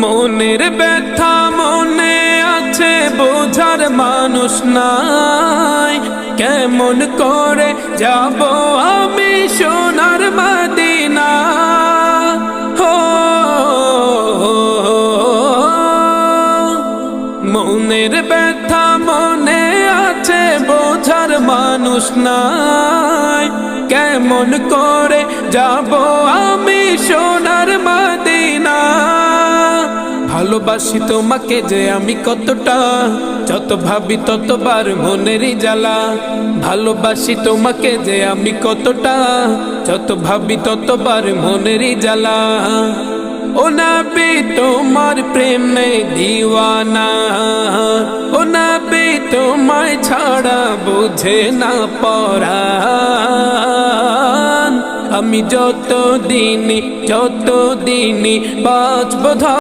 মনের ব্যথা মনে আছে, বোঝার মানুষ নাই। কেমন করে যাব আমি সোনার মদিনা? হো মনের ব্যথা মনে আছে, বোঝার মানুষ নাই। কেমন করে যাব আমি সোনার মদিনা? ভালোবাসি তোমাকে যে আমি কতটা, যত ভাবি ততবার মনেরই জ্বালা। ভালোবাসি তোমাকে যে আমি কতটা, যত ভাবি ততবার মনেরই জ্বালা। ও নবী তোমার প্রেমে দিওয়ানা, ও নবী তোমায় ছাড়া বুঝে না পরাণ। আমি যত দিনই বাঁচব